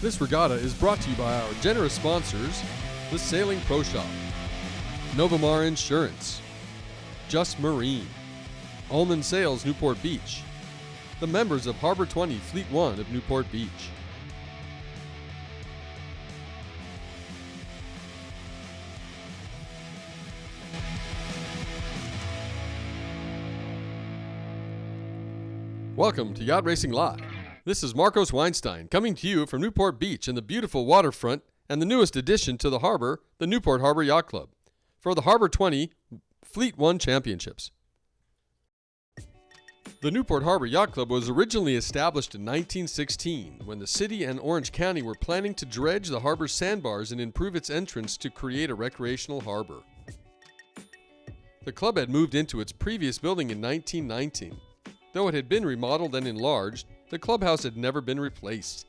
This regatta is brought to you by our generous sponsors, the Sailing Pro Shop, Novamar Insurance, Just Marine, Ullman Sails Newport Beach, the members of Harbor 20 Fleet 1 of Newport Beach. Welcome to Yacht Racing Live. This is Marcos Weinstein coming to you from Newport Beach and the beautiful waterfront and the newest addition to the harbor, the Newport Harbor Yacht Club, for the Harbor 20 Fleet 1 Championships. The Newport Harbor Yacht Club was originally established in 1916 when the city and Orange County were planning to dredge the harbor's sandbars and improve its entrance to create a recreational harbor. The club had moved into its previous building in 1919. Though it had been remodeled and enlarged, the clubhouse had never been replaced.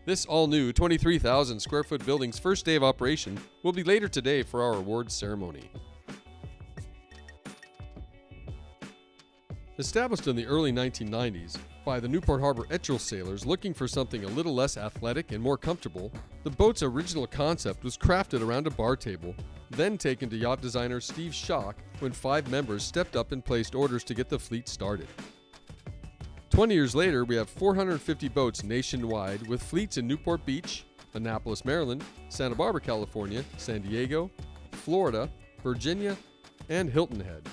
This all-new 23,000 square foot building's first day of operation will be later today for our awards ceremony. Established in the early 1990s by the Newport Harbor Ettrell sailors looking for something a little less athletic and more comfortable, the boat's original concept was crafted around a bar table, then taken to yacht designer Steve Schock when 5 members stepped up and placed orders to get the fleet started. 20 years later, we have 450 boats nationwide with fleets in Newport Beach, Annapolis, Maryland, Santa Barbara, California, San Diego, Florida, Virginia, and Hilton Head.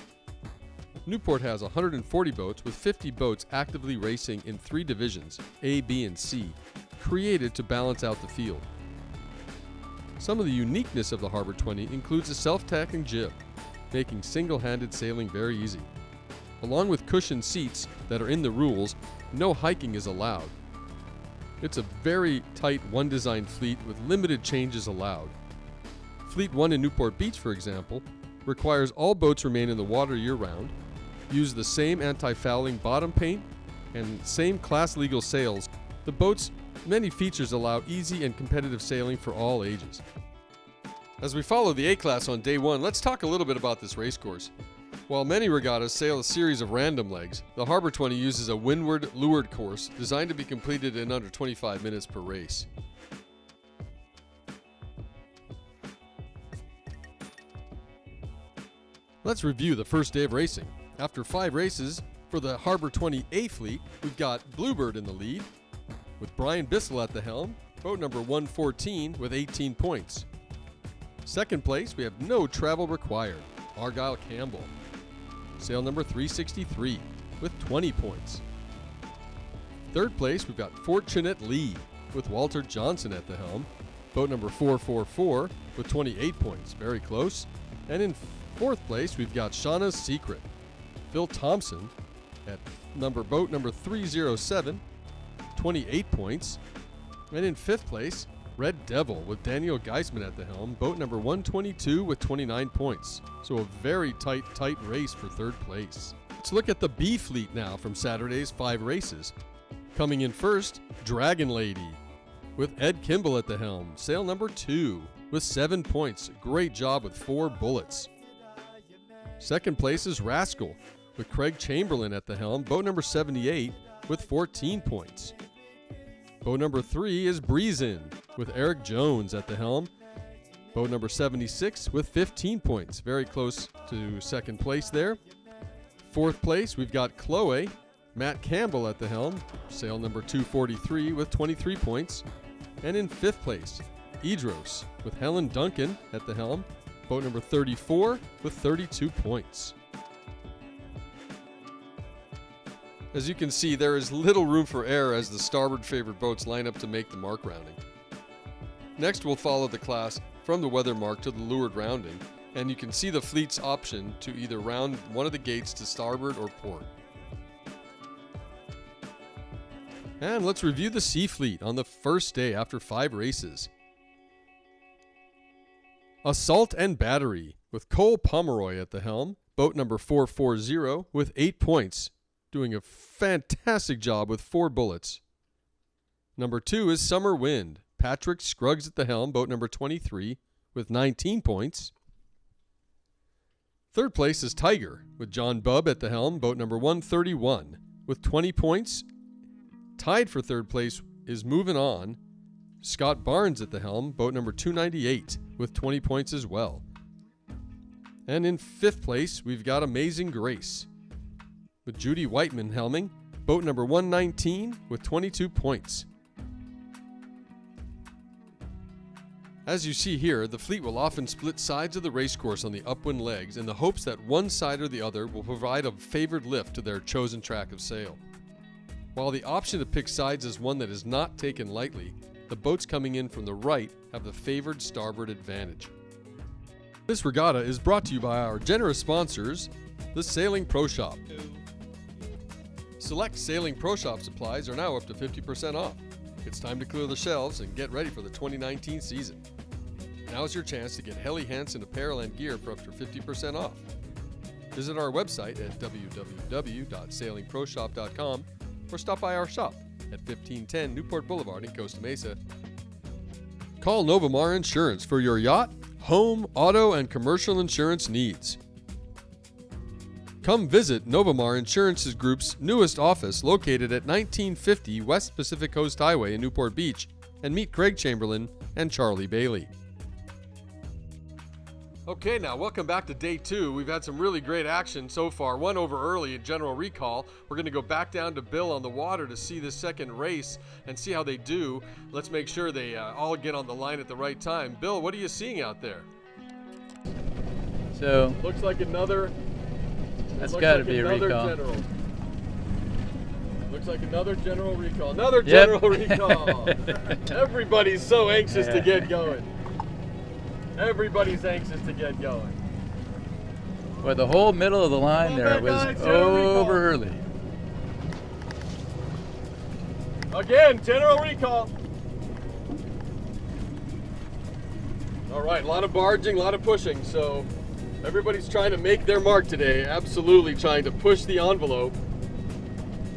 Newport has 140 boats with 50 boats actively racing in 3 divisions, A, B, and C, created to balance out the field. Some of the uniqueness of the Harbor 20 includes a self-tacking jib, making single-handed sailing very easy. Along with cushioned seats that are in the rules, no hiking is allowed. It's a very tight one-design fleet with limited changes allowed. Fleet 1 in Newport Beach, for example, requires all boats remain in the water year-round, use the same anti-fouling bottom paint, and same class legal sails. The boat's many features allow easy and competitive sailing for all ages. As we follow the A-Class on day 1, let's talk a little bit about this race course. While many regattas sail a series of random legs, the Harbor 20 uses a windward leeward course designed to be completed in under 25 minutes per race. Let's review the first day of racing. After 5 races, for the Harbor 20 A fleet, we've got Bluebird in the lead, with Brian Bissell at the helm, boat number 114 with 18 points. Second place, we have no travel required, Argyle Campbell. Sail number 363 with 20 points. Third place, we've got Fortunate Lee with Walter Johnson at the helm, boat number 444 with 28 points, very close. And in fourth place, we've got Shauna's Secret, Phil Thompson at boat number 307, 28 points. And in fifth place, Red Devil with Daniel Geisman at the helm, boat number 122 with 29 points. So a very tight race for third place. Let's look at the B fleet now from Saturday's 5 races. Coming in first, Dragon Lady with Ed Kimball at the helm, sail number 2 with 7 points. Great job with 4 bullets. Second place is Rascal with Craig Chamberlain at the helm, boat number 78 with 14 points. Boat number 3 is Breeze In with Eric Jones at the helm, boat number 76 with 15 points. Very close to second place there. Fourth place, we've got Chloe, Matt Campbell at the helm, sail number 243 with 23 points. And in fifth place, Idros with Helen Duncan at the helm, boat number 34 with 32 points. As you can see, there is little room for error as the starboard favored boats line up to make the mark rounding. Next, we'll follow the class from the weather mark to the leeward rounding, and you can see the fleet's option to either round one of the gates to starboard or port. And let's review the C fleet on the first day after 5 races. Assault and Battery with Cole Pomeroy at the helm, boat number 440 with 8 points, doing a fantastic job with 4 bullets. Number 2 is Summer Wind, Patrick Scruggs at the helm, boat number 23 with 19 points. Third place is Tiger with John Bubb at the helm, boat number 131 with 20 points. Tied for third place is Moving On, Scott Barnes at the helm, boat number 298, with 20 points as well. And in 5th place, we've got Amazing Grace, with Judy Whiteman helming, boat number 119, with 22 points. As you see here, the fleet will often split sides of the racecourse on the upwind legs in the hopes that one side or the other will provide a favored lift to their chosen track of sail. While the option to pick sides is one that is not taken lightly, the boats coming in from the right have the favored starboard advantage. This regatta is brought to you by our generous sponsors, the Sailing Pro Shop. Select Sailing Pro Shop supplies are now up to 50% off. It's time to clear the shelves and get ready for the 2019 season. Now's your chance to get Helly Hansen apparel and gear for up to 50% off. Visit our website at www.sailingproshop.com or stop by our shop at 1510 Newport Boulevard in Costa Mesa. Call Novamar Insurance for your yacht, home, auto, and commercial insurance needs. Come visit Novamar Insurance Group's newest office located at 1950 West Pacific Coast Highway in Newport Beach and meet Craig Chamberlain and Charlie Bailey. Okay, now welcome back to day 2. We've had some really great action so far. One over early at General Recall. We're going to go back down to Bill on the water to see this second race and see how they do. Let's make sure they all get on the line at the right time. Bill, what are you seeing out there? So looks like another. That's got to be a recall. General. Looks like another General Recall. Another General Recall. Everybody's so anxious to get going. Everybody's anxious to get going. Well, the whole middle of the line there was over early. Again, General Recall. All right, a lot of barging, a lot of pushing. So everybody's trying to make their mark today. Absolutely trying to push the envelope.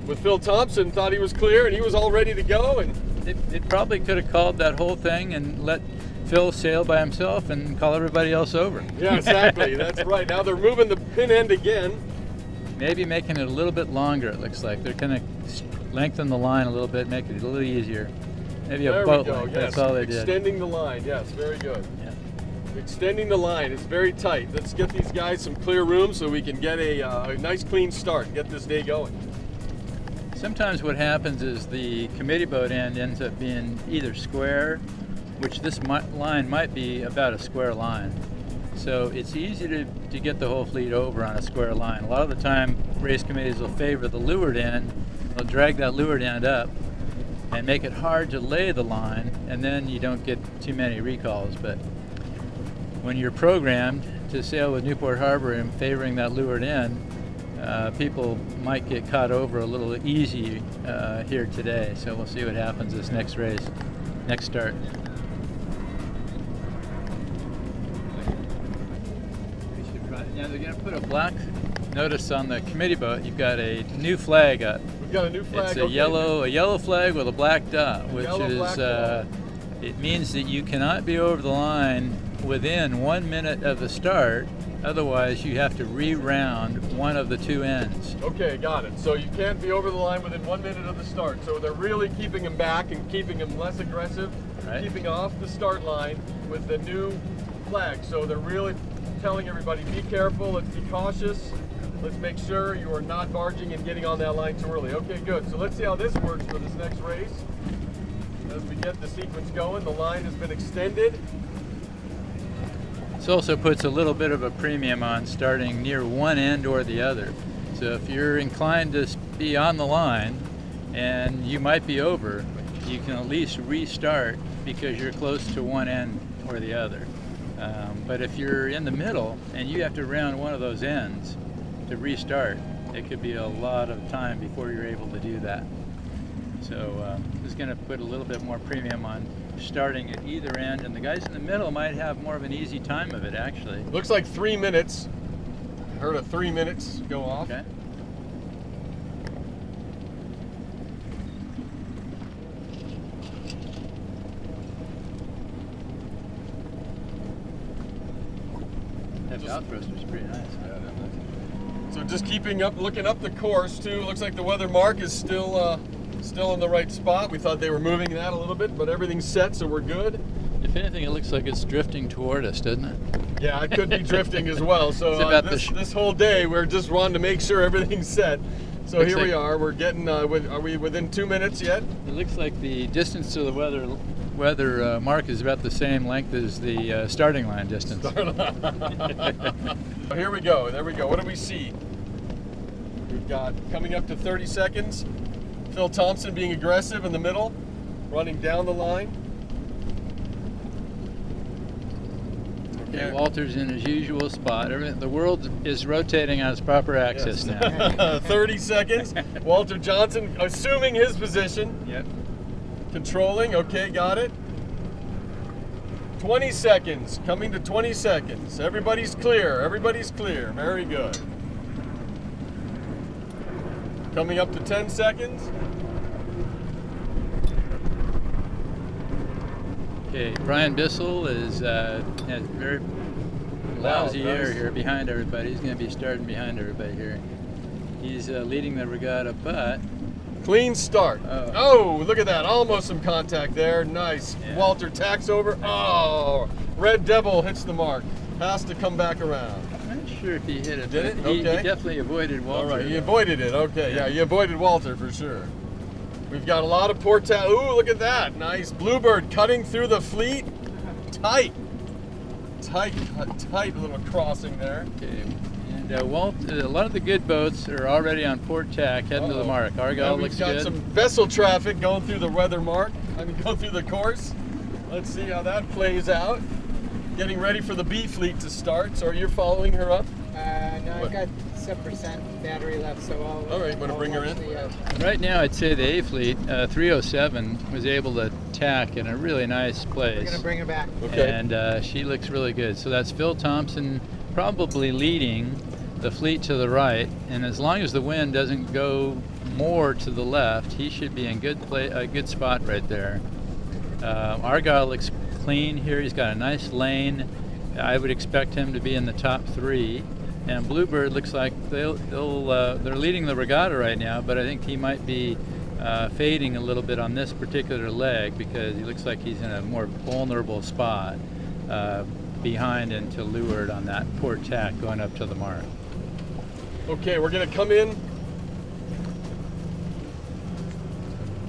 With Phil Thompson, thought he was clear and he was all ready to go. And it probably could have called that whole thing and let Phil sail by himself and call everybody else over. Yeah, exactly. That's right. Now they're moving the pin end again. Maybe making it a little bit longer, it looks like. They're going to lengthen the line a little bit, make it a little easier. Maybe a boat length, yes. That's all they did. Extending the line, yes, very good. Yeah. Extending the line is very tight. Let's get these guys some clear room so we can get a nice clean start and get this day going. Sometimes what happens is the committee boat end ends up being either square, which this line might be about a square line. So it's easy to get the whole fleet over on a square line. A lot of the time, race committees will favor the leeward end. They'll drag that leeward end up and make it hard to lay the line, and then you don't get too many recalls. But when you're programmed to sail with Newport Harbor and favoring that leeward end, people might get caught over a little easy here today. So we'll see what happens this next race, next start. Now they're going to put a black notice on the committee boat. You've got a new flag up. We've got a new flag. It's a yellow flag with a black dot, which is it means that you cannot be over the line within 1 minute of the start. Otherwise, you have to re-round one of the two ends. Okay, got it. So you can't be over the line within 1 minute of the start. So they're really keeping him back and keeping him less aggressive, right. Keeping off the start line with the new flag. So they're really telling everybody, be careful, let's be cautious, let's make sure you are not barging and getting on that line too early. Okay, good. So let's see how this works for this next race. As we get the sequence going, the line has been extended. This also puts a little bit of a premium on starting near one end or the other. So if you're inclined to be on the line and you might be over, you can at least restart because you're close to one end or the other. But if you're in the middle and you have to round one of those ends to restart, it could be a lot of time before you're able to do that. So this is going to put a little bit more premium on starting at either end, and the guys in the middle might have more of an easy time of it, actually. Looks like 3 minutes. I heard a 3 minutes go off. Okay. That bow thruster's pretty nice. So just keeping up, looking up the course too. Looks like the weather mark is still Still in the right spot. We thought they were moving that a little bit, but everything's set, so we're good. If anything, it looks like it's drifting toward us, doesn't it? Yeah, it could be drifting as well. So It's about this whole day, we're just wanting to make sure everything's set. So Looks here we like- are. We're getting. Are we within 2 minutes yet? It looks like the distance to the weather mark is about the same length as the starting line distance. Here we go. There we go. What do we see? We've got coming up to 30 seconds. Phil Thompson being aggressive in the middle, running down the line. Okay, Walter's in his usual spot. The world is rotating on its proper axis now. 30 seconds. Walter Johnson assuming his position. Yep. Controlling. Okay, got it. 20 seconds. Coming to 20 seconds. Everybody's clear. Everybody's clear. Very good. Coming up to 10 seconds. Okay, Brian Bissell has very lousy Wow, air nice. here behind everybody. He's going to be starting behind everybody here. He's leading the regatta, but Clean start. Oh, look at that. Almost some contact there. Nice. Yeah. Walter tacks over. Oh, Red Devil hits the mark. Has to come back around. I'm not sure if he hit it. Did it? but he Okay. definitely avoided All Walter. right, he avoided it. Okay, yeah, he avoided Walter for sure. We've got a lot of port tack. Ooh, look at that. Nice. Bluebird cutting through the fleet. Tight. Tight little crossing there. Okay. And a lot of the good boats are already on port tack heading to the Uh-oh. mark. Now Argyle we've looks got good. some vessel traffic going through the weather mark. Going through the course. Let's see how that plays out. Getting ready for the B fleet to start. So you're following her up? No, What? I've got some percent battery left, so I'll. All right, wanna I'll bring her watch in? the, Right now, I'd say the A fleet 307 was able to tack in a really nice we're place. gonna bring her back. Okay. And she looks really good. So that's Phil Thompson probably leading the fleet to the right, and as long as the wind doesn't go more to the left, he should be in a good spot right there. Argyle looks clean here. He's got a nice lane. I would expect him to be in the top 3. And Bluebird looks like they're leading the regatta right now, but I think he might be fading a little bit on this particular leg because he looks like he's in a more vulnerable spot behind and to leeward on that port tack going up to the mark. Okay, we're going to come in.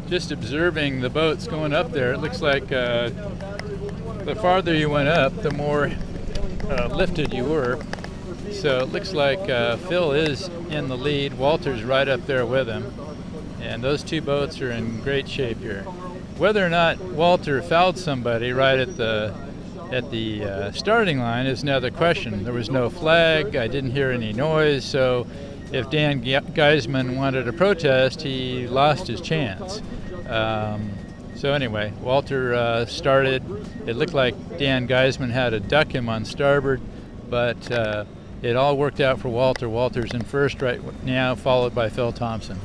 Just observing the boats going up there, it looks like the farther you went up, the more lifted you were. So it looks like Phil is in the lead. Walter's right up there with him. And those two boats are in great shape here. Whether or not Walter fouled somebody right at the starting line is another question. There was no flag. I didn't hear any noise. So if Dan Geisman wanted to protest, he lost his chance. So anyway, Walter started. It looked like Dan Geisman had to duck him on starboard, but it all worked out for Walter. Walter's in first right now, followed by Phil Thompson.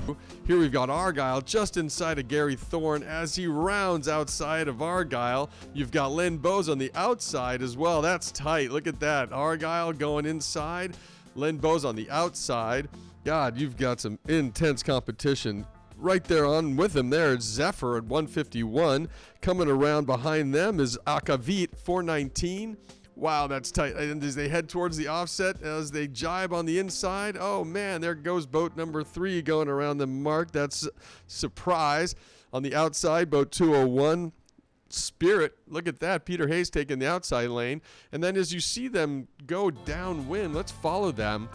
Here we've got Argyle just inside of Gary Thorne as he rounds outside of Argyle. You've got Len Bowes on the outside as well. That's tight. Look at that. Argyle going inside. Len Bowes on the outside. God, you've got some intense competition. Right there on with him there is Zephyr at 151. Coming around behind them is Akavit 419. Wow, that's tight. And as they head towards the offset, as they jibe on the inside, oh man, there goes boat number 3 going around the mark. That's surprise. On the outside, boat 201, Spirit. Look at that. Peter Hayes taking the outside lane. And then as you see them go downwind, let's follow them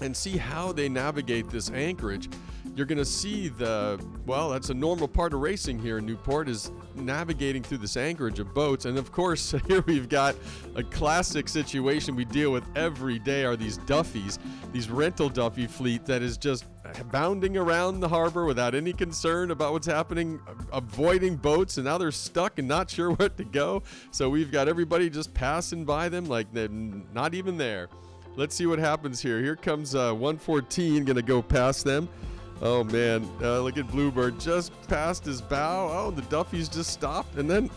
and see how they navigate this anchorage. You're going to see that's a normal part of racing here in Newport, is navigating through this anchorage of boats. And of course, here we've got a classic situation we deal with every day are these Duffies, these rental Duffy fleet that is just bounding around the harbor without any concern about what's happening, avoiding boats, and now they're stuck and not sure where to go. So we've got everybody just passing by them like they're not even there. Let's see what happens here. Here comes 114, going to go past them. Oh, man. Look at Bluebird just past his bow. Oh, the Duffy's just stopped. And then,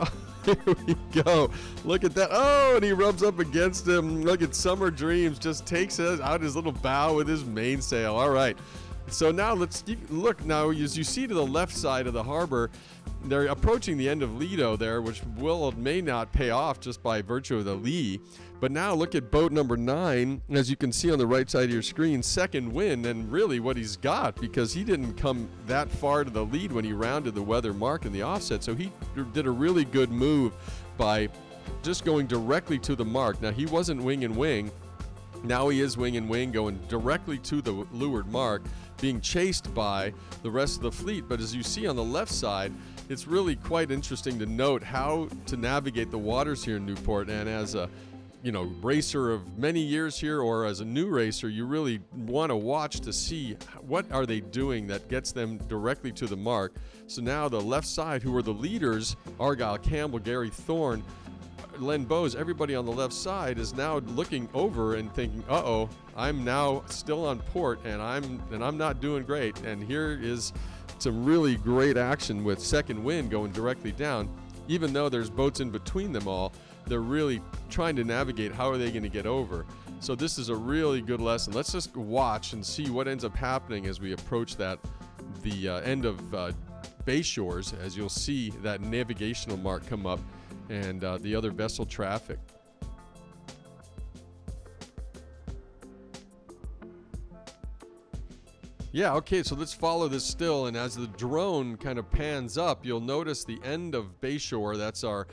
here we go. Look at that. Oh, and he rubs up against him. Look at Summer Dreams. Just takes out his little bow with his mainsail. All right. So now look now as you see to the left side of the harbor, they're approaching the end of Lido there, which will or may not pay off just by virtue of the lee. But now look at boat number 9, as you can see on the right side of your screen, Second Wind, and really what he's got, because he didn't come that far to the lead when he rounded the weather mark in the offset. So he did a really good move by just going directly to the mark. Now he wasn't wing and wing. Now he is wing and wing, going directly to the leeward mark, being chased by the rest of the fleet. But as you see on the left side, it's really quite interesting to note how to navigate the waters here in Newport. And as a racer of many years here, or as a new racer, you really want to watch to see what are they doing that gets them directly to the mark. So now the left side, who are the leaders, Argyle Campbell, Gary Thorne, Len Bowes, everybody on the left side is now looking over and thinking, uh-oh, I'm now still on port and I'm not doing great. And here is some really great action with Second Wind going directly down. Even though there's boats in between them all, they're really trying to navigate how are they going to get over. So this is a really good lesson. Let's just watch and see what ends up happening as we approach the end of Bayshores, as you'll see that navigational mark come up and the other vessel traffic. Yeah, okay, so let's follow this still, and as the drone kind of pans up, you'll notice the end of Bayshore. That's our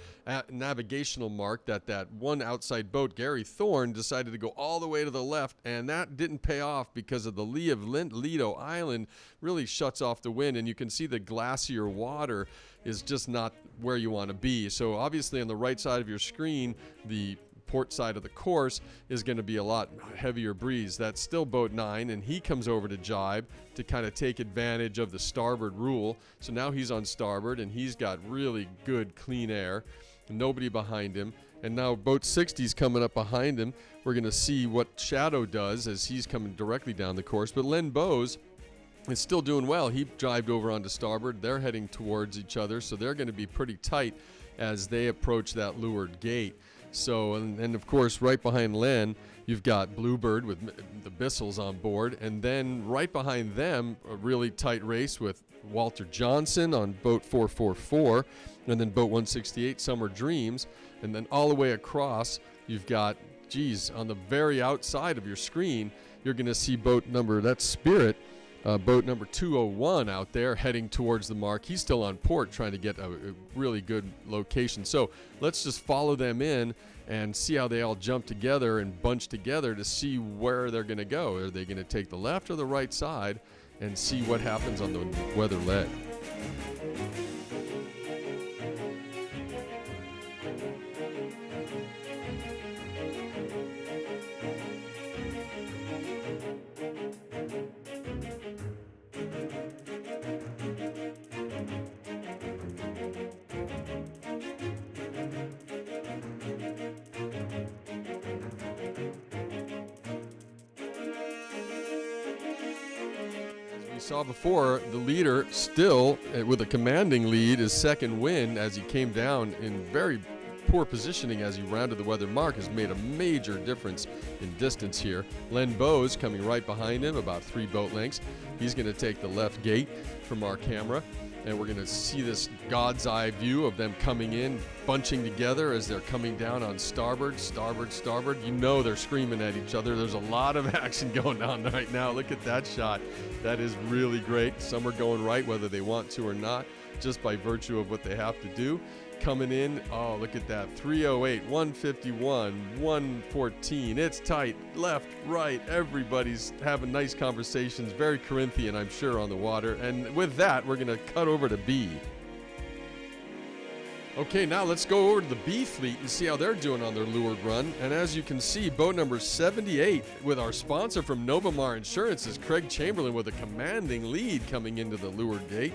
navigational mark, that one outside boat, Gary Thorne, decided to go all the way to the left, and that didn't pay off because of the lee of Lido Island really shuts off the wind, and you can see the glacier water is just not where you want to be. So obviously on the right side of your screen, the port side of the course is going to be a lot heavier breeze. That's still boat 9, and he comes over to jibe to kind of take advantage of the starboard rule. So now he's on starboard, and he's got really good clean air, nobody behind him. And now boat 60 is coming up behind him. We're going to see what Shadow does as he's coming directly down the course. But Len Bowes is still doing well. He jibed over onto starboard. They're heading towards each other, so they're going to be pretty tight as they approach that leeward gate. So, and of course, right behind Len, you've got Bluebird with the Bissels on board. And then right behind them, a really tight race with Walter Johnson on boat 444. And then boat 168, Summer Dreams. And then all the way across, you've got, on the very outside of your screen, you're going to see boat number, that's Spirit. Boat number 201 out there heading towards the mark. He's still on port trying to get a really good location. So let's just follow them in and see how they all jump together and bunch together to see where they're going to go. Are they going to take the left or the right side, and see what happens on the weather leg. Saw before, the leader still with a commanding lead is Second Wind, as he came down in very poor positioning as he rounded the weather mark, has made a major difference in distance here. Len Bowes coming right behind him, about 3 boat lengths. He's going to take the left gate from our camera, and we're going to see this God's eye view of them coming in, bunching together as they're coming down on starboard, starboard, starboard. You know they're screaming at each other. There's a lot of action going on right now. Look at that shot. That is really great. Some are going right whether they want to or not, just by virtue of what they have to do. Coming in, oh, look at that. 308, 151, 114. It's tight. Left, right. Everybody's having nice conversations. Very Corinthian, I'm sure, on the water. And with that, we're going to cut over to B. Okay, now let's go over to the B fleet and see how they're doing on their leeward run. And as you can see, boat number 78 with our sponsor from Novamar Insurance is Craig Chamberlain with a commanding lead coming into the leeward gate.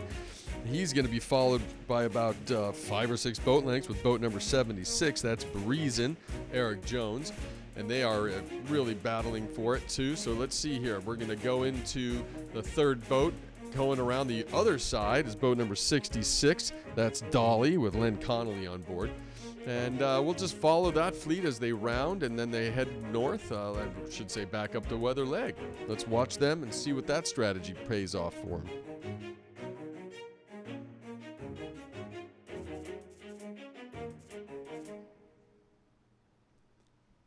He's going to be followed by about 5 or 6 boat lengths with boat number 76. That's Breezin, Eric Jones. And they are really battling for it too. So let's see here. We're going to go into the third boat. Going around the other side is boat number 66. That's Dolly with Len Connolly on board. And we'll just follow that fleet as they round, and then they head north. I should say back up to Weather Leg. Let's watch them and see what that strategy pays off for them.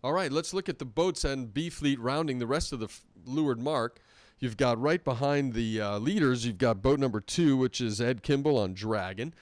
All right, let's look at the boats and B fleet rounding the rest of the leeward mark. You've got right behind the leaders, you've got boat number 2, which is Ed Kimball on Dragon,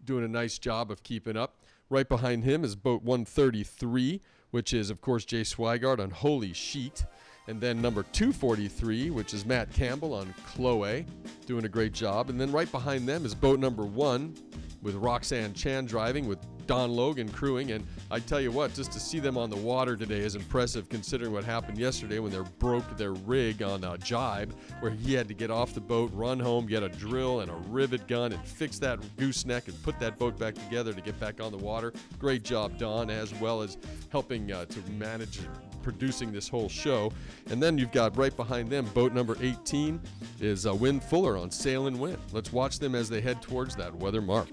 doing a nice job of keeping up. Right behind him is boat 133, which is, of course, Jay Swigart on Holy Sheet. And then number 243, which is Matt Campbell on Chloe, doing a great job. And then right behind them is boat number 1 with Roxanne Chan driving, with Don Logan crewing. And I tell you what, just to see them on the water today is impressive, considering what happened yesterday when they broke their rig on a jibe, where he had to get off the boat, run home, get a drill and a rivet gun and fix that gooseneck and put that boat back together to get back on the water. Great job, Don, as well as helping to manage producing this whole show. And then you've got right behind them, boat number 18 is Win Fuller on Sail and Win. Let's watch them as they head towards that weather mark.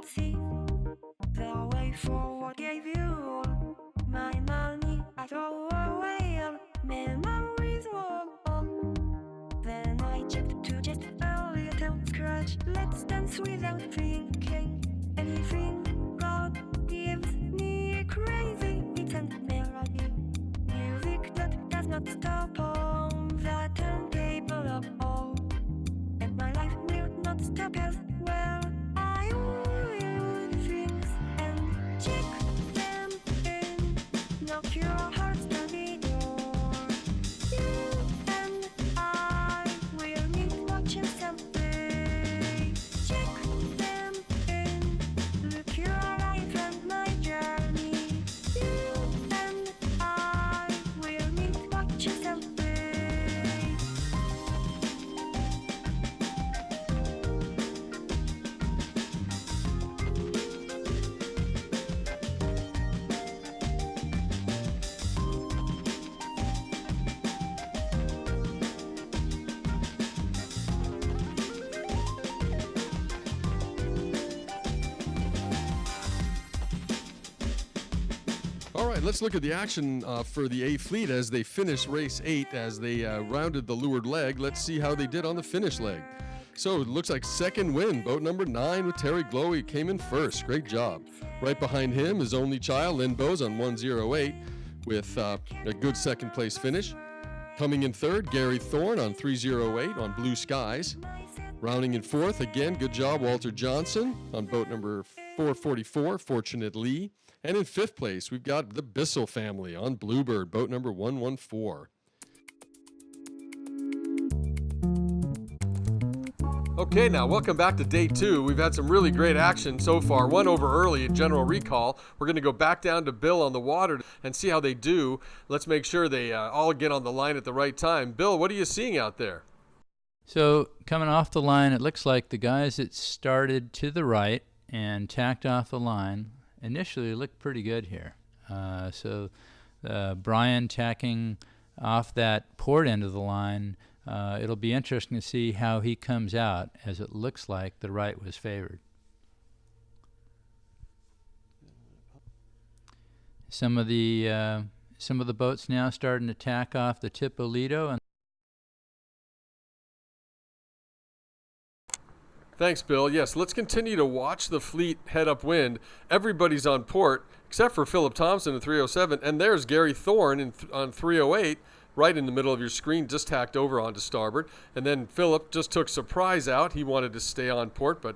See the way forward gave you all my money. I throw away all memories all. Then I checked to just a little scratch. Let's dance without thinking anything. God gives me a crazy beat and melody, music that does not stop on the turntable of all. And my life will not stop as well. I will things and check them in. Knock your hearts down the door. You and I will meet watching someday. Check them in. Look your life and my journey. You and I will meet watching someday. All right, let's look at the action for the A Fleet as they finish race 8, as they rounded the leeward leg. Let's see how they did on the finish leg. So it looks like second win. Boat number 9 with Terry Glowy came in first. Great job. Right behind him is only child Lynn Bowes on 108 with a good second place finish. Coming in third, Gary Thorne on 308 on Blue Skies. Rounding in fourth, again, good job, Walter Johnson on boat number 444, Fortunate Lee. And in fifth place, we've got the Bissell family on Bluebird, boat number 114. Okay, now welcome back to day 2. We've had some really great action so far. One over early at General Recall. We're going to go back down to Bill on the water and see how they do. Let's make sure they all get on the line at the right time. Bill, what are you seeing out there? So coming off the line, it looks like the guys that started to the right and tacked off the line initially looked pretty good here. So Brian tacking off that port end of the line, it'll be interesting to see how he comes out, as it looks like the right was favored. Some of the boats now starting to tack off the tip of Lido. And Thanks, Bill. Yes, let's continue to watch the fleet head upwind. Everybody's on port except for Philip Thompson in 307, and there's Gary Thorne on 308, right in the middle of your screen, just tacked over onto starboard. And then Philip just took Surprise out. He wanted to stay on port, but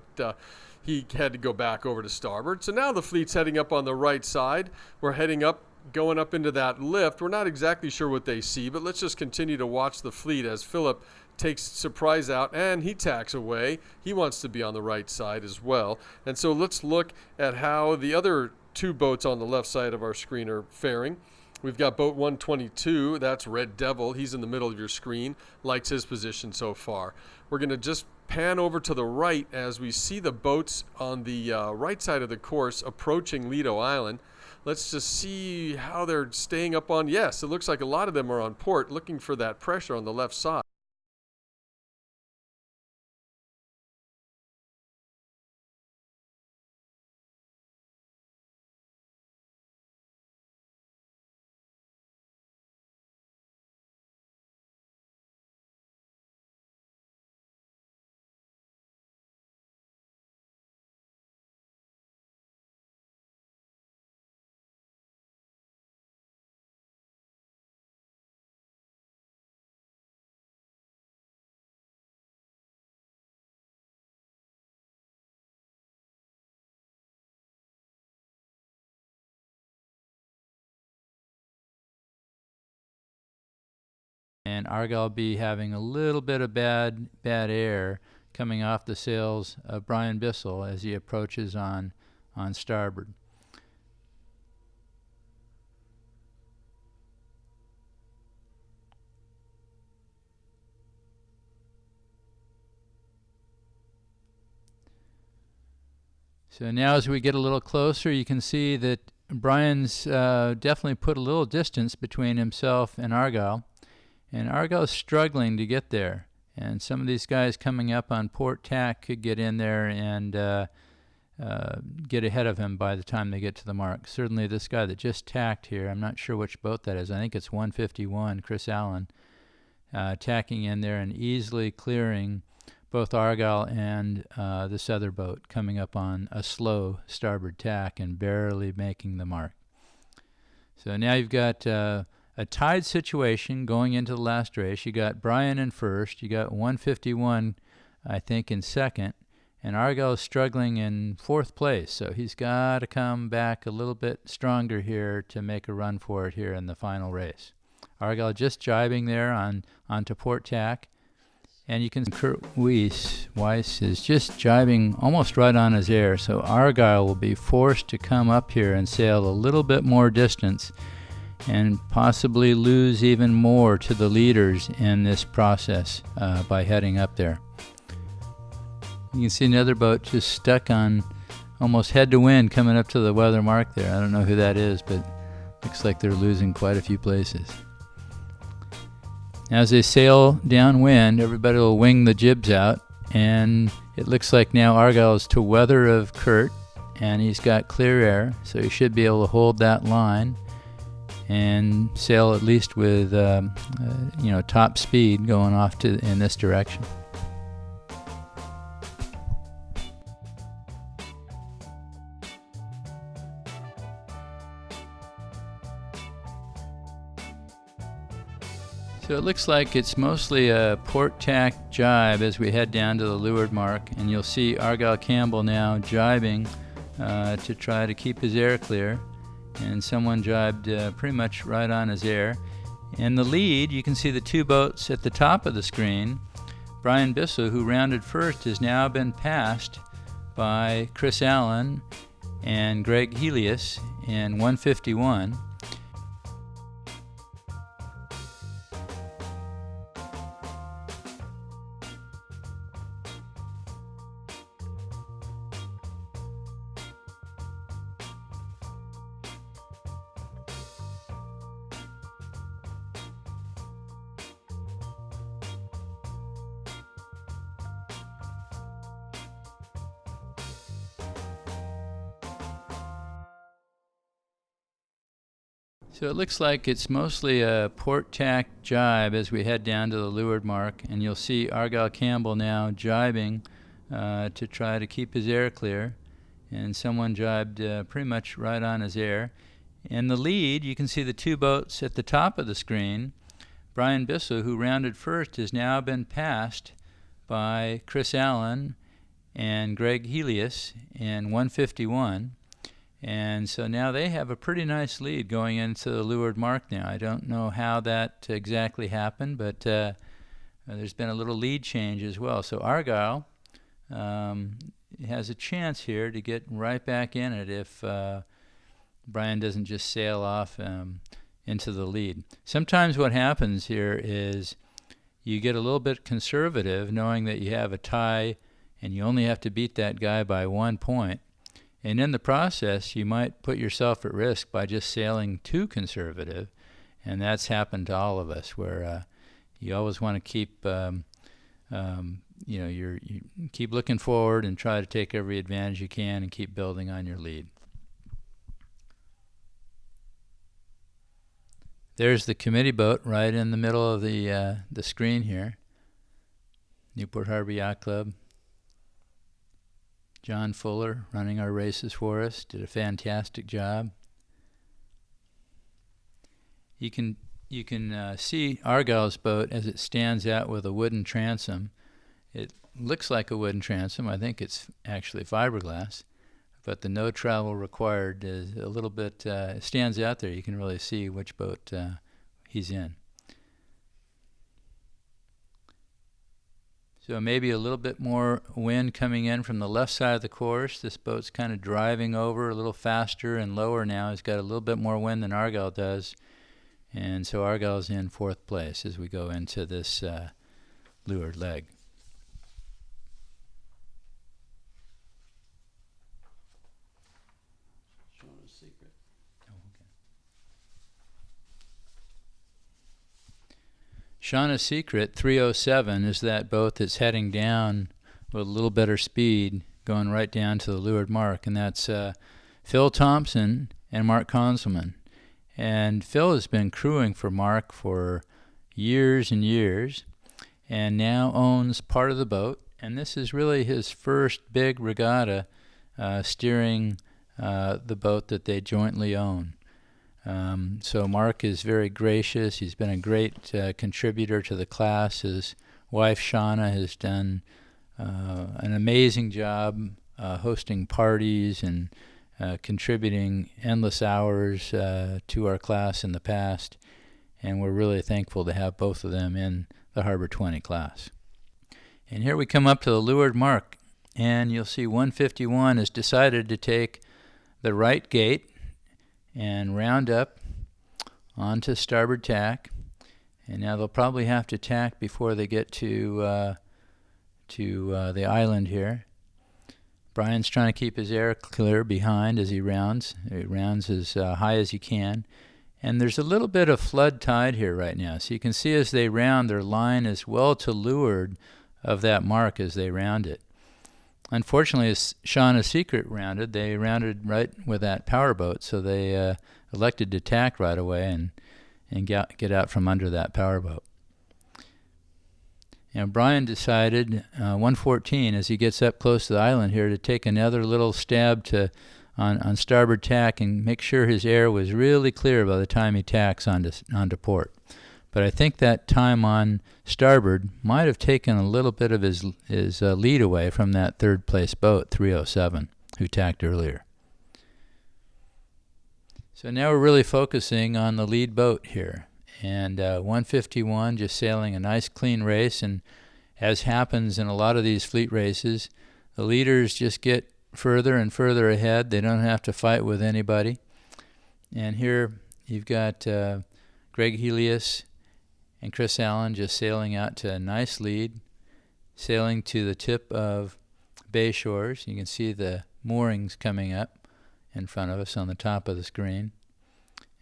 he had to go back over to starboard. So now the fleet's heading up on the right side. We're heading up, going up into that lift. We're not exactly sure what they see, but let's just continue to watch the fleet as Philip takes Surprise out and he tacks away. He wants to be on the right side as well. And so let's look at how the other two boats on the left side of our screen are faring. We've got boat 122, that's Red Devil. He's in the middle of your screen, likes his position so far. We're going to just pan over to the right as we see the boats on the right side of the course approaching Lido Island. Let's just see how they're staying up on. Yes, it looks like a lot of them are on port, looking for that pressure on the left side. And Argyle will be having a little bit of bad air coming off the sails of Brian Bissell as he approaches on starboard. So now as we get a little closer, you can see that Brian's definitely put a little distance between himself and Argyle. And Argyle's struggling to get there. And some of these guys coming up on port tack could get in there and get ahead of him by the time they get to the mark. Certainly this guy that just tacked here, I'm not sure which boat that is. I think it's 151, Chris Allen, tacking in there and easily clearing both Argyle and this other boat coming up on a slow starboard tack and barely making the mark. So now you've got a tied situation going into the last race. You got Brian in first. You got 151, I think, in second. And Argyle is struggling in fourth place. So he's got to come back a little bit stronger here to make a run for it here in the final race. Argyle just jibing there onto port tack. And you can see Kurt Weiss is just jibing almost right on his air. So Argyle will be forced to come up here and sail a little bit more distance and possibly lose even more to the leaders in this process by heading up there. You can see another boat just stuck on almost head to wind coming up to the weather mark there. I don't know who that is, but looks like they're losing quite a few places. As they sail downwind, everybody will wing the jibs out, and it looks like now Argyle is to weather of Kurt, and he's got clear air, so he should be able to hold that line and sail at least with top speed going off in this direction. So it looks like it's mostly a port tack jibe as we head down to the leeward mark, and you'll see Argyle Campbell now jibing to try to keep his air clear. And someone jibed pretty much right on his air. In the lead, you can see the two boats at the top of the screen. Brian Bissell, who rounded first, has now been passed by Chris Allen and Greg Helios in 151. So it looks like it's mostly a port tack jibe as we head down to the leeward mark, and you'll see Argyle Campbell now jibing to try to keep his air clear, and someone jibed pretty much right on his air. In the lead, you can see the two boats at the top of the screen. Brian Bissell, who rounded first, has now been passed by Chris Allen and Greg Helios in 151. And so now they have a pretty nice lead going into the leeward mark now. I don't know how that exactly happened, but there's been a little lead change as well. So Argyle has a chance here to get right back in it if Brian doesn't just sail off into the lead. Sometimes what happens here is you get a little bit conservative knowing that you have a tie and you only have to beat that guy by 1 point. And in the process, you might put yourself at risk by just sailing too conservative. And that's happened to all of us, where you always want to keep, you keep looking forward and try to take every advantage you can and keep building on your lead. There's the committee boat right in the middle of the screen here. Newport Harbor Yacht Club. John Fuller running our races for us, did a fantastic job. You can see Argyle's boat as it stands out with a wooden transom. It looks like a wooden transom. I think it's actually fiberglass, but the no travel required is a little bit, it stands out there. You can really see which boat he's in. So maybe a little bit more wind coming in from the left side of the course. This boat's kind of driving over a little faster and lower now. It's got a little bit more wind than Argyle does. And so Argyle's in 4th place as we go into this leeward leg. Shauna's Secret. Oh, okay. Shauna's Secret 307 is that boat that's heading down with a little better speed, going right down to the leeward mark, and that's Phil Thompson and Mark Conselman. And Phil has been crewing for Mark for years and years, and now owns part of the boat. And this is really his first big regatta steering the boat that they jointly own. So Mark is very gracious. He's been a great contributor to the class. His wife Shauna has done an amazing job hosting parties and contributing endless hours to our class in the past. And we're really thankful to have both of them in the Harbor 20 class. And here we come up to the leeward mark, and you'll see 151 has decided to take the right gate and round up onto starboard tack. And now they'll probably have to tack before they get to the island here. Brian's trying to keep his air clear behind as he rounds. He rounds as high as he can. And there's a little bit of flood tide here right now. So you can see as they round, their line is well to leeward of that mark as they round it. Unfortunately, as Shauna's Secret rounded, they rounded right with that powerboat, so they elected to tack right away and get out from under that powerboat. And Brian decided, 114, as he gets up close to the island here, to take another little stab on starboard tack and make sure his air was really clear by the time he tacks onto port. But I think that time on starboard might have taken a little bit of his lead away from that 3rd place boat, 307, who tacked earlier. So now we're really focusing on the lead boat here. And 151 just sailing a nice clean race. And as happens in a lot of these fleet races, the leaders just get further and further ahead. They don't have to fight with anybody. And here you've got Greg Helios and Chris Allen just sailing out to a nice lead, sailing to the tip of Bay Shores. You can see the moorings coming up in front of us on the top of the screen.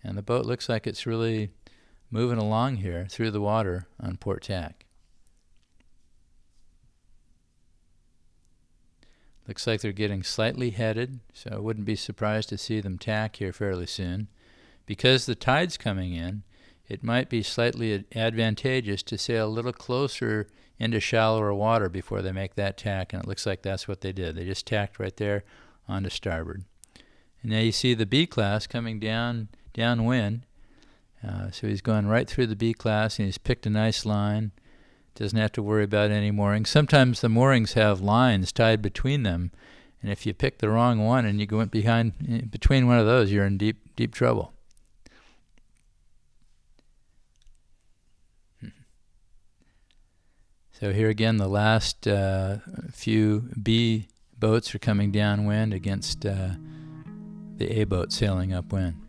And the boat looks like it's really moving along here through the water on port tack. Looks like they're getting slightly headed, so I wouldn't be surprised to see them tack here fairly soon. because the tide's coming in, it might be slightly advantageous to sail a little closer into shallower water before they make that tack, and it looks like that's what they did. They just tacked right there onto starboard. And now you see the B-class coming downwind. So he's going right through the B-class, and he's picked a nice line. Doesn't have to worry about any moorings. Sometimes the moorings have lines tied between them, and if you pick the wrong one and you go between one of those, you're in deep trouble. So here again, the last few B boats are coming downwind against the A boat sailing upwind.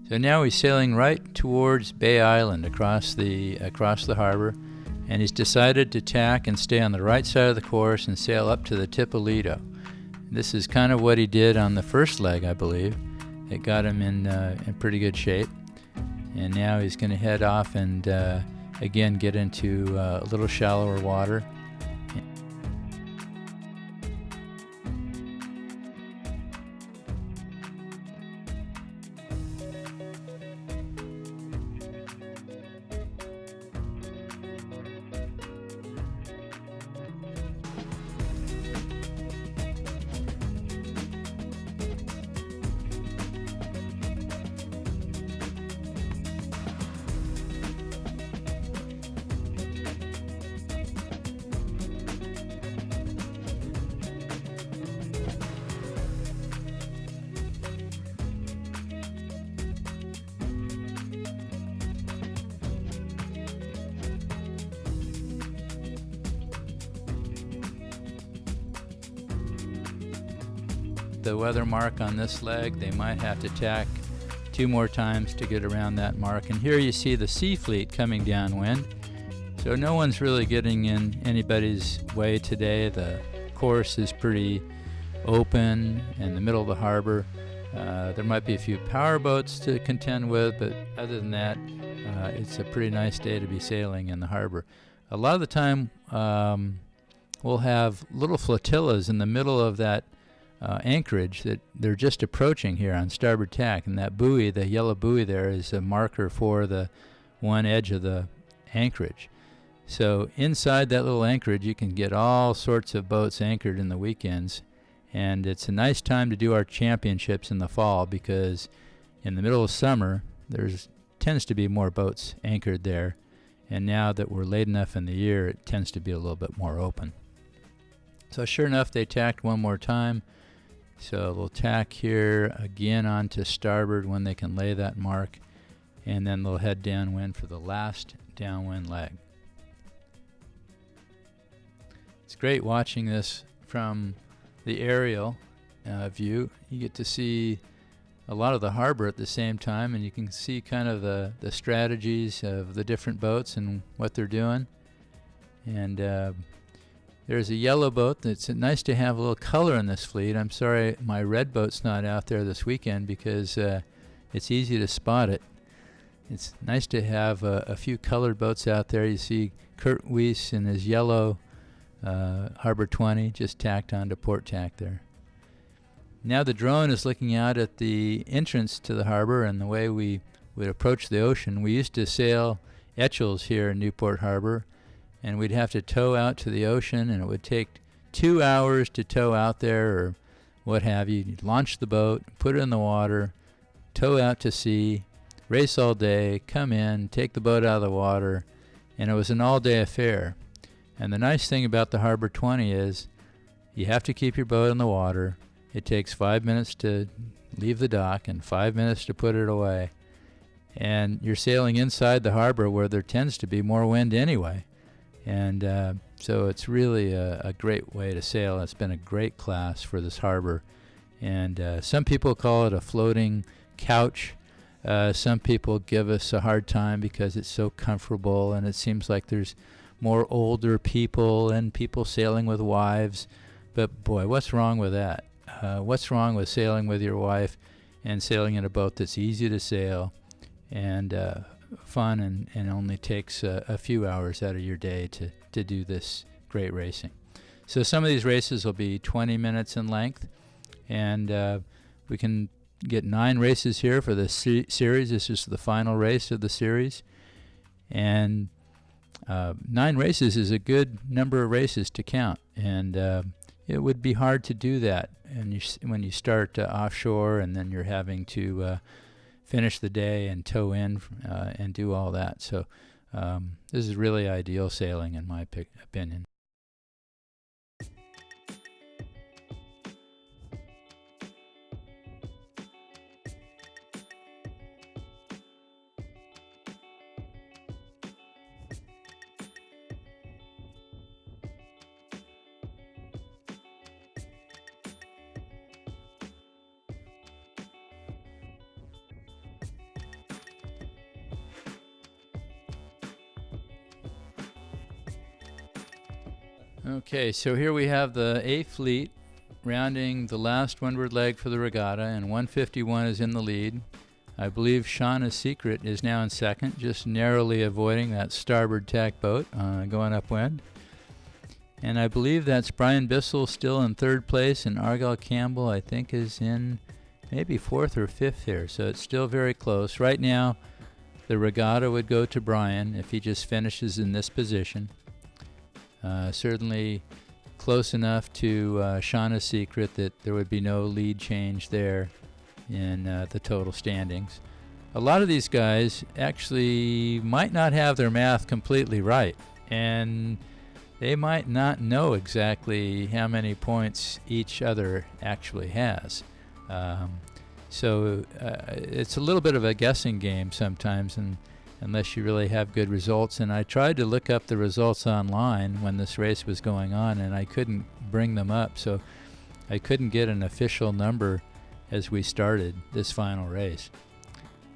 So now he's sailing right towards Bay Island across the harbor, and he's decided to tack and stay on the right side of the course and sail up to the tip of Lido. This is kind of what he did on the first leg, I believe. It got him in pretty good shape, and now he's going to head off and again get into a little shallower water. The weather mark on this leg, they might have to tack 2 more times to get around that mark. And here you see the Sea Fleet coming downwind. So no one's really getting in anybody's way today. The course is pretty open in the middle of the harbor. There might be a few power boats to contend with, but other than that, it's a pretty nice day to be sailing in the harbor. A lot of the time, we'll have little flotillas in the middle of that anchorage that they're just approaching here on starboard tack, and that buoy, the yellow buoy there, is a marker for the one edge of the anchorage. So inside that little anchorage you can get all sorts of boats anchored in the weekends, and it's a nice time to do our championships in the fall, because in the middle of summer tends to be more boats anchored there, and now that we're late enough in the year, it tends to be a little bit more open. So sure enough, they tacked one more time. So they'll tack here again onto starboard when they can lay that mark, and then they'll head downwind for the last downwind leg. It's great watching this from the aerial view. You get to see a lot of the harbor at the same time, and you can see kind of the strategies of the different boats and what they're doing. And there's a yellow boat. It's nice to have a little color in this fleet. I'm sorry my red boat's not out there this weekend, because it's easy to spot it. It's nice to have a few colored boats out there. You see Kurt Weiss in his yellow Harbor 20 just tacked onto port tack there. Now the drone is looking out at the entrance to the harbor and the way we would approach the ocean. We used to sail Etchells here in Newport Harbor, and we'd have to tow out to the ocean, and it would take 2 hours to tow out there or what have you. You'd launch the boat, put it in the water, tow out to sea, race all day, come in, take the boat out of the water, and it was an all-day affair. And the nice thing about the Harbor 20 is you have to keep your boat in the water. It takes 5 minutes to leave the dock and 5 minutes to put it away. And you're sailing inside the harbor where there tends to be more wind anyway. And so it's really a great way to sail. It's been a great class for this harbor. And some people call it a floating couch. Some people give us a hard time because it's so comfortable, and it seems like there's more older people and people sailing with wives. But boy, what's wrong with that? What's wrong with sailing with your wife and sailing in a boat that's easy to sail and fun and only takes a few hours out of your day to do this great racing? So some of these races will be 20 minutes in length, and we can get 9 races here for the series. This is the final race of the series. And 9 races is a good number of races to count. And it would be hard to do that and when you start offshore and then you're having to finish the day and tow in and do all that. So this is really ideal sailing in my opinion. Okay, so here we have the A fleet rounding the last windward leg for the regatta, and 151 is in the lead. I believe Shauna's Secret is now in second, just narrowly avoiding that starboard tack boat going upwind. And I believe that's Brian Bissell still in third place, and Argyle Campbell, I think, is in maybe fourth or fifth here, so it's still very close. Right now, the regatta would go to Brian if he just finishes in this position. Certainly close enough to Shauna's Secret that there would be no lead change there in the total standings. A lot of these guys actually might not have their math completely right, and they might not know exactly how many points each other actually has. So it's a little bit of a guessing game sometimes, and unless you really have good results. And I tried to look up the results online when this race was going on, and I couldn't bring them up, so I couldn't get an official number as we started this final race.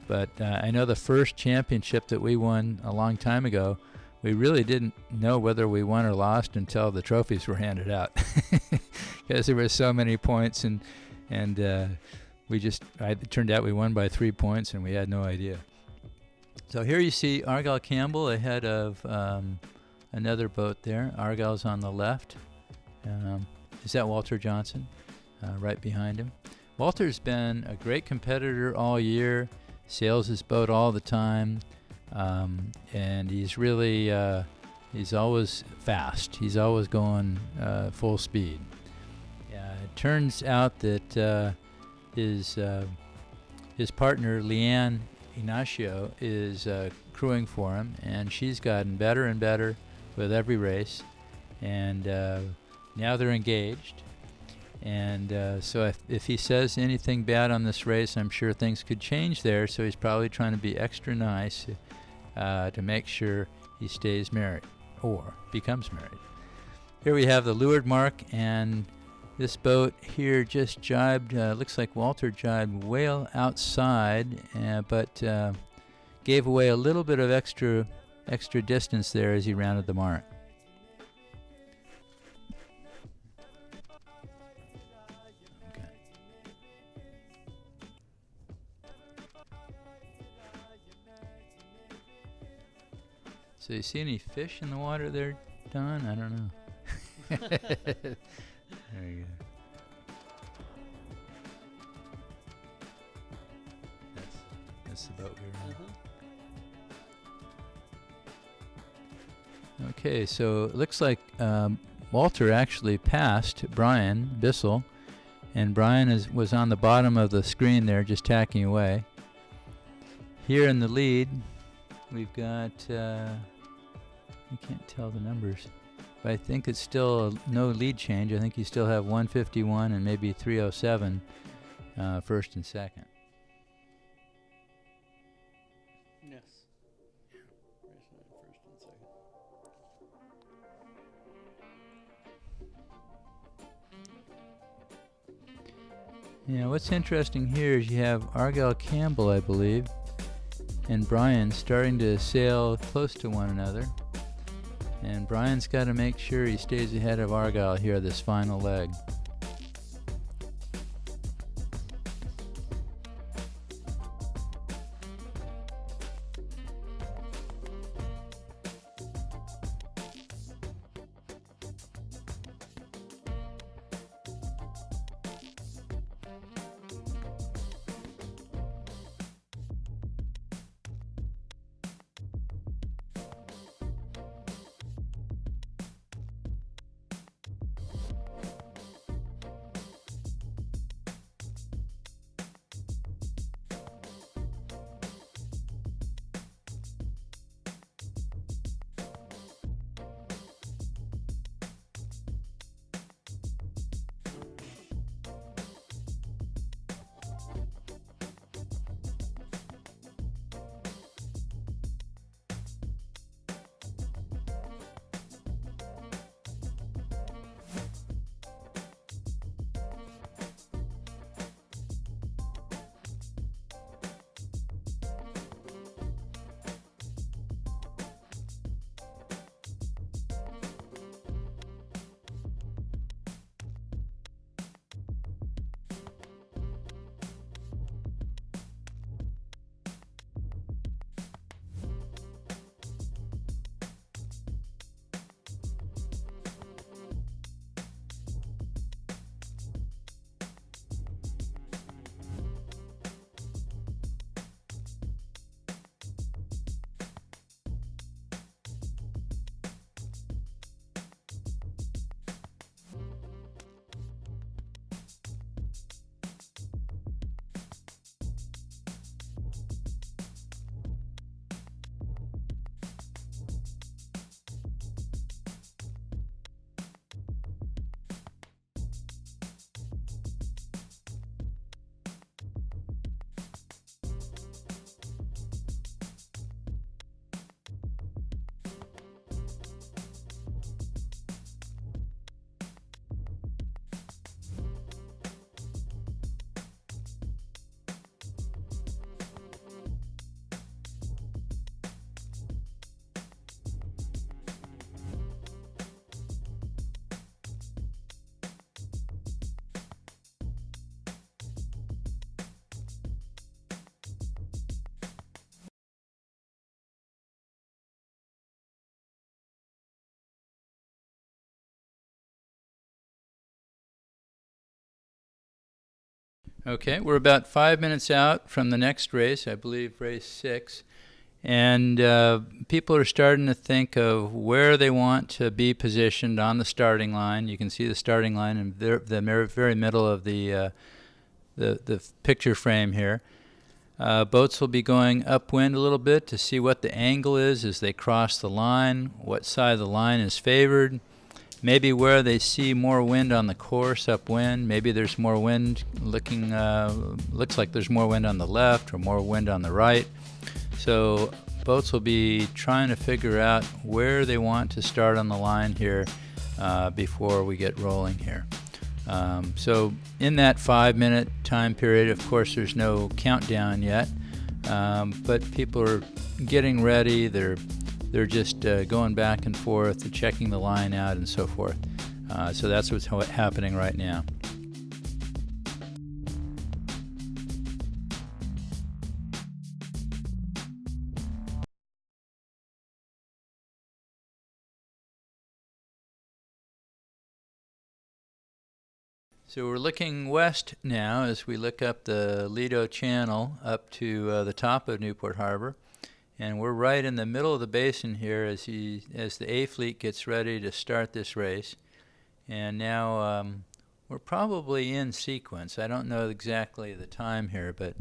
But I know the first championship that we won a long time ago, we really didn't know whether we won or lost until the trophies were handed out, because there were so many points, and it turned out we won by 3 points, and we had no idea. So here you see Argyle Campbell ahead of another boat there. Argyle's on the left. Is that Walter Johnson? Right behind him. Walter's been a great competitor all year, sails his boat all the time, and he's really, he's always fast. He's always going full speed. It turns out that his partner, Leanne Ignacio, is crewing for him, and she's gotten better and better with every race, and now they're engaged. And so if he says anything bad on this race, I'm sure things could change there, so he's probably trying to be extra nice to make sure he stays married or becomes married. Here we have the leeward mark, and this boat here just jibed, looks like Walter jibed way outside, but gave away a little bit of extra distance there as he rounded the mark. Okay. So you see any fish in the water there, Don? I don't know. There you go. That's the boat we were on. Okay, so it looks like Walter actually passed Brian Bissell, and Brian was on the bottom of the screen there just tacking away. Here in the lead, we've got, I can't tell the numbers, but I think it's still no lead change. I think you still have 151 and maybe 307 first and second. Yes. First and second. Yeah, what's interesting here is you have Argyle Campbell, I believe, and Brian starting to sail close to one another. And Brian's got to make sure he stays ahead of Argyle here this final leg. Okay, we're about 5 minutes out from the next race, I believe race 6. And people are starting to think of where they want to be positioned on the starting line. You can see the starting line in the very middle of the picture frame here. Boats will be going upwind a little bit to see what the angle is as they cross the line, what side of the line is favored, maybe where they see more wind on the course upwind. Maybe there's more wind looks like there's more wind on the left or more wind on the right. So boats will be trying to figure out where they want to start on the line here before we get rolling here. So in that 5-minute time period, of course, there's no countdown yet, but people are getting ready. They're just going back and forth, checking the line out, and so forth. So that's what's happening right now. So we're looking west now as we look up the Lido Channel up to the top of Newport Harbor. And we're right in the middle of the basin here as the A Fleet gets ready to start this race. And now we're probably in sequence. I don't know exactly the time here, but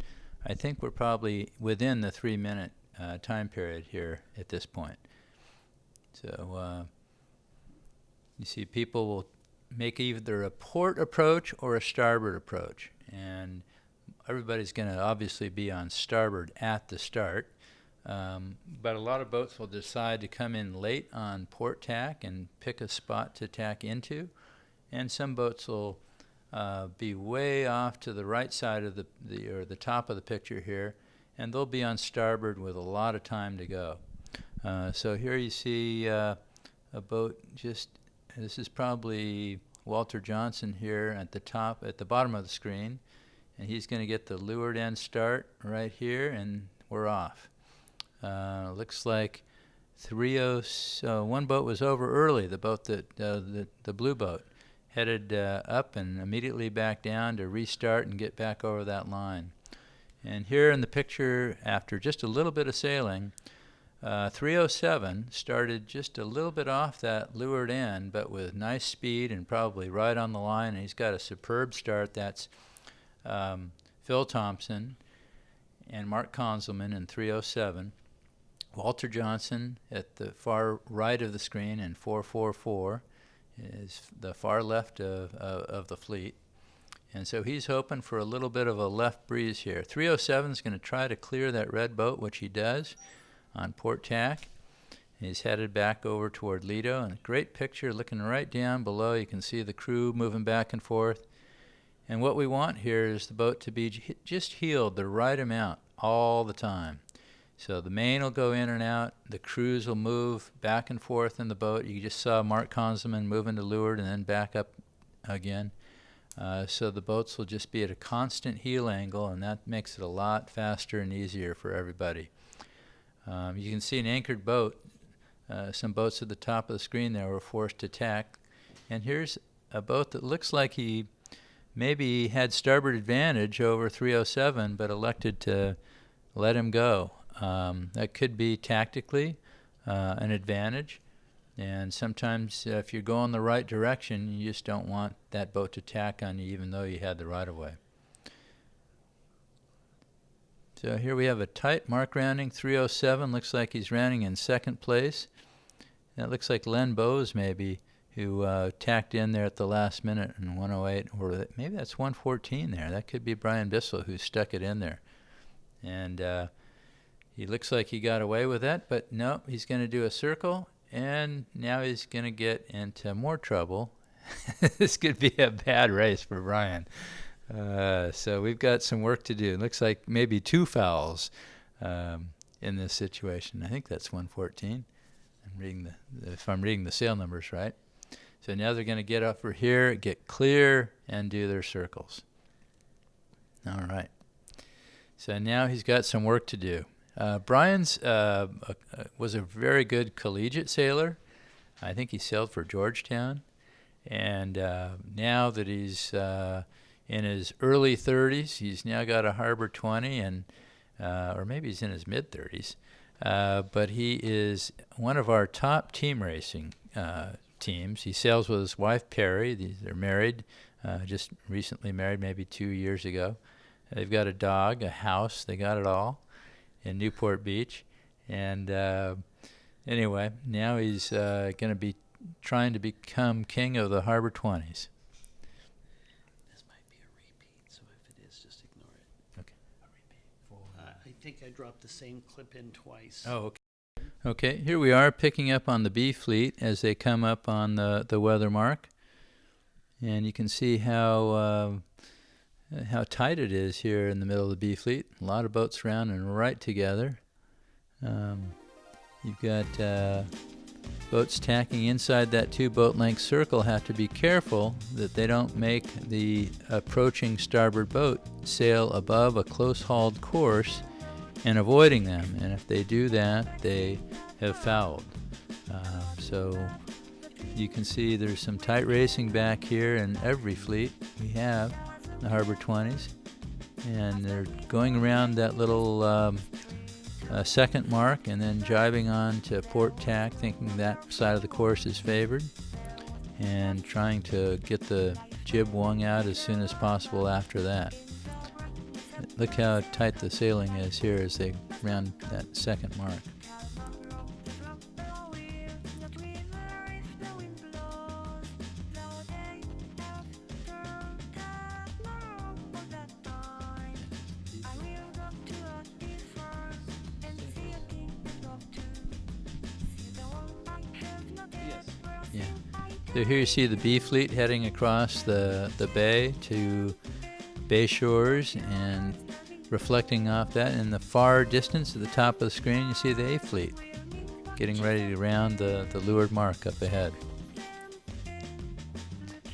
I think we're probably within the 3-minute time period here at this point. So you see people will make either a port approach or a starboard approach, and everybody's going to obviously be on starboard at the start, but a lot of boats will decide to come in late on port tack and pick a spot to tack into, and some boats will be way off to the right side of the top of the picture here, and they'll be on starboard with a lot of time to go. So here you see a boat this is probably Walter Johnson here at the bottom of the screen, and he's going to get the leeward end start right here, and we're off. Looks like one boat was over early, the boat the blue boat, headed up and immediately back down to restart and get back over that line. And here in the picture, after just a little bit of sailing, 307 started just a little bit off that leeward end, but with nice speed and probably right on the line. And he's got a superb start. That's Phil Thompson and Mark Conzelman in 307. Walter Johnson at the far right of the screen in 444 is the far left of the fleet. And so he's hoping for a little bit of a left breeze here. 307 is going to try to clear that red boat, which he does on port tack. He's headed back over toward Lido, and a great picture looking right down below. You can see the crew moving back and forth. And what we want here is the boat to be just heeled the right amount all the time. So the main will go in and out, the crews will move back and forth in the boat. You just saw Mark Conzelman moving to leeward and then back up again. So the boats will just be at a constant heel angle, and that makes it a lot faster and easier for everybody. You can see an anchored boat. Some boats at the top of the screen there were forced to tack. And here's a boat that looks like he maybe had starboard advantage over 307, but elected to let him go. That could be tactically an advantage. And sometimes if you're going the right direction, you just don't want that boat to tack on you even though you had the right-of-way. So here we have a tight mark rounding, 307. Looks like he's rounding in second place. That looks like Len Bowes maybe, who tacked in there at the last minute in 108, or maybe that's 114 there. That could be Brian Bissell who stuck it in there. And he looks like he got away with that, but no, he's going to do a circle, and now he's going to get into more trouble. This could be a bad race for Brian. So we've got some work to do. It looks like maybe 2 fouls in this situation. I think that's 114. If I'm reading the sail numbers right. So now they're going to get over here, get clear, and do their circles. All right. So now he's got some work to do. Brian's was a very good collegiate sailor. I think he sailed for Georgetown. And now that he's in his early 30s. He's now got a Harbor 20, and or maybe he's in his mid 30s. But he is one of our top team racing teams. He sails with his wife Perry. They're married, just recently married, maybe 2 years ago. They've got a dog, a house. They got it all in Newport Beach. And anyway, now he's going to be trying to become king of the Harbor 20s. This might be a repeat, so if it is, just ignore it. Okay. A repeat. I think I dropped the same clip in twice. Oh, okay. Okay, here we are picking up on the B fleet as they come up on the weather mark. And you can see how tight it is here in the middle of the B fleet. A lot of boats around and right together. You've got boats tacking inside that 2-boat length circle. Have to be careful that they don't make the approaching starboard boat sail above a close hauled course and avoiding them. And if they do that, they have fouled. So you can see there's some tight racing back here in every fleet we have, the Harbor 20s. And they're going around that little second mark and then jibing on to port tack, thinking that side of the course is favored, and trying to get the jib wung out as soon as possible after that. Look how tight the sailing is here as they round that second mark. Yeah. So here you see the B fleet heading across the bay to Bay Shores, and reflecting off that in the far distance at the top of the screen you see the A fleet getting ready to round the leeward mark up ahead.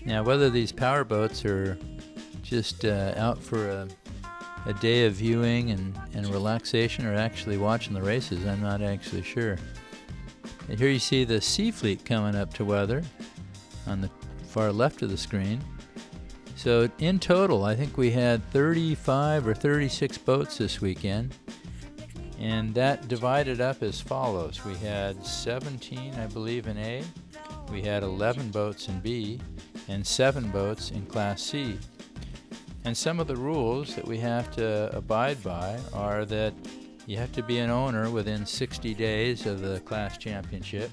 Now whether these power boats are just out for a day of viewing and relaxation or actually watching the races, I'm not actually sure. And here you see the C fleet coming up to weather on the far left of the screen. So in total, I think we had 35 or 36 boats this weekend, and that divided up as follows. We had 17, I believe, in A, we had 11 boats in B, and 7 boats in Class C. And some of the rules that we have to abide by are that you have to be an owner within 60 days of the class championship.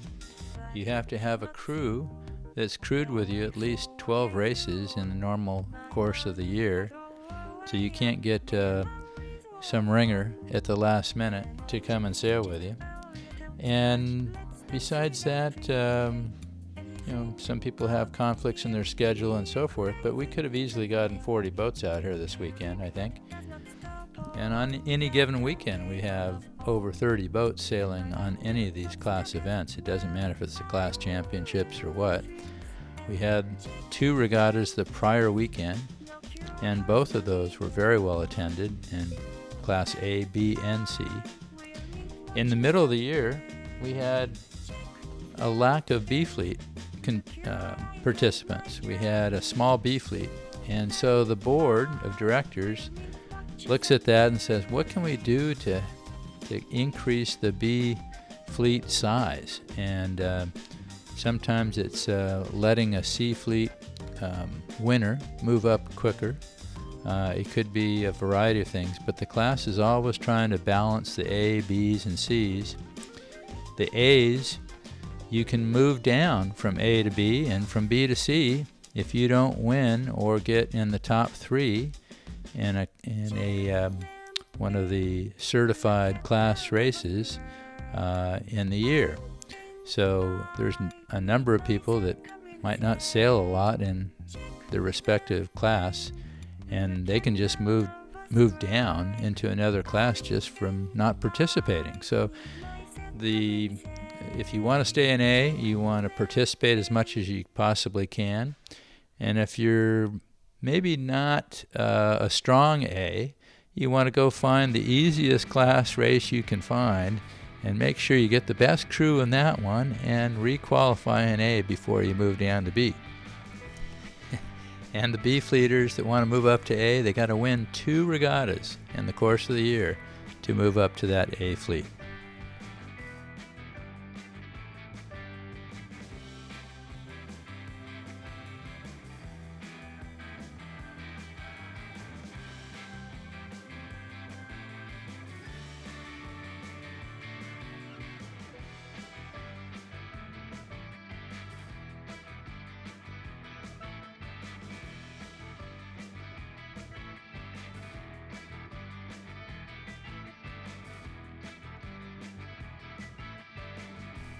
You have to have a crew that's crewed with you at least 12 races in the normal course of the year. So you can't get some ringer at the last minute to come and sail with you. And besides that, some people have conflicts in their schedule and so forth, but we could have easily gotten 40 boats out here this weekend, I think. And on any given weekend, we have over 30 boats sailing on any of these class events. It doesn't matter if it's the class championships or what. We had 2 regattas the prior weekend, and both of those were very well attended in Class A, B, and C. In the middle of the year, we had a lack of B fleet participants. We had a small B fleet, and so the board of directors looks at that and says, what can we do to increase the B fleet size? And sometimes it's letting a C fleet winner move up quicker. It could be a variety of things, but the class is always trying to balance the A, B's, and C's. The A's, you can move down from A to B and from B to C if you don't win or get in the top 3 in one of the certified class races in the year. So there's a number of people that might not sail a lot in their respective class, and they can just move down into another class just from not participating. So if you want to stay in A, you want to participate as much as you possibly can. And if you're maybe not a strong A, you want to go find the easiest class race you can find and make sure you get the best crew in that one and re-qualify in A before you move down to B. And the B fleeters that want to move up to A, they got to win 2 regattas in the course of the year to move up to that A fleet.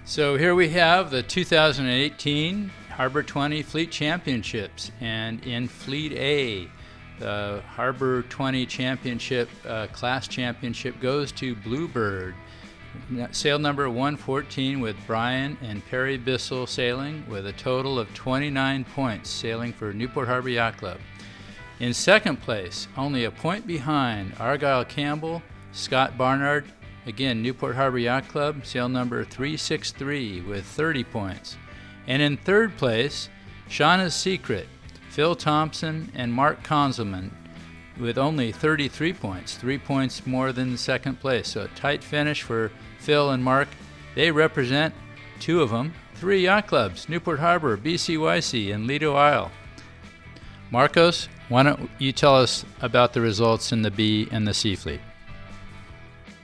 So here we have the 2018 Harbor 20 Fleet Championships, and in Fleet A, the Harbor 20 Championship Class Championship goes to Bluebird. Sail number 114 with Brian and Perry Bissell sailing with a total of 29 points, sailing for Newport Harbor Yacht Club. In second place, only a point behind, Argyle Campbell, Scott Barnard, again, Newport Harbor Yacht Club, sail number 363 with 30 points. And in third place, Shauna's Secret, Phil Thompson and Mark Konzelman with only 33 points, 3 points more than second place. So a tight finish for Phil and Mark. They represent, 2 of them, 3 yacht clubs, Newport Harbor, BCYC, and Lido Isle. Marcos, why don't you tell us about the results in the B and the C fleet?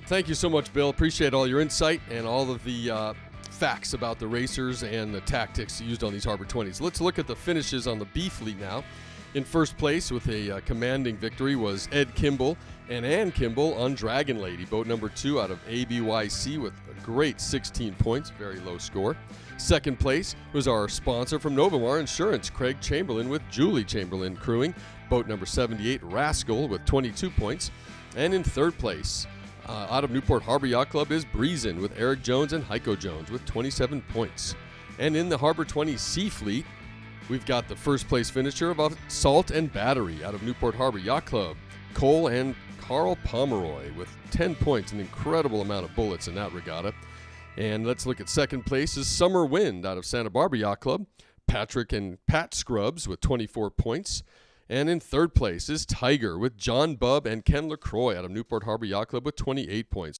Thank you so much, Bill. Appreciate all your insight and all of the facts about the racers and the tactics used on these Harbor 20s. Let's look at the finishes on the B fleet now. In first place with a commanding victory was Ed Kimball and Ann Kimball on Dragon Lady, boat number 2 out of ABYC with a great 16 points, very low score. Second place was our sponsor from Novamar Insurance, Craig Chamberlain with Julie Chamberlain crewing, boat number 78, Rascal with 22 points. And in third place, out of Newport Harbor Yacht Club is Breezin with Eric Jones and Heiko Jones with 27 points. And in the Harbor 20 C fleet, we've got the first place finisher of Salt and Battery out of Newport Harbor Yacht Club, Cole and Carl Pomeroy with 10 points, an incredible amount of bullets in that regatta. And let's look at second place is Summer Wind out of Santa Barbara Yacht Club, Patrick and Pat Scrubs with 24 points. And in third place is Tiger with John Bubb and Ken LaCroix out of Newport Harbor Yacht Club with 28 points.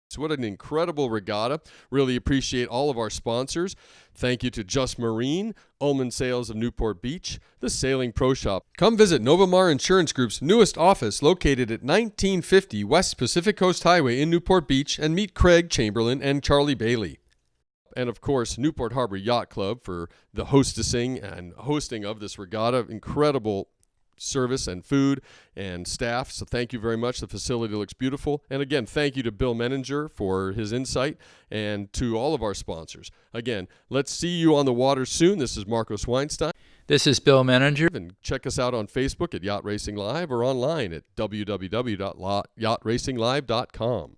So what an incredible regatta. Really appreciate all of our sponsors. Thank you to Just Marine, Ullman Sales of Newport Beach, the Sailing Pro Shop. Come visit Novamar Insurance Group's newest office located at 1950 West Pacific Coast Highway in Newport Beach and meet Craig Chamberlain and Charlie Bailey. And of course, Newport Harbor Yacht Club for the hostessing and hosting of this regatta. Incredible service and food and staff. So thank you very much. The facility looks beautiful. And again, thank you to Bill Menninger for his insight and to all of our sponsors. Again, let's see you on the water soon. This is Marcos Weinstein. This is Bill Menninger. And check us out on Facebook at Yacht Racing Live or online at www.yachtracinglive.com.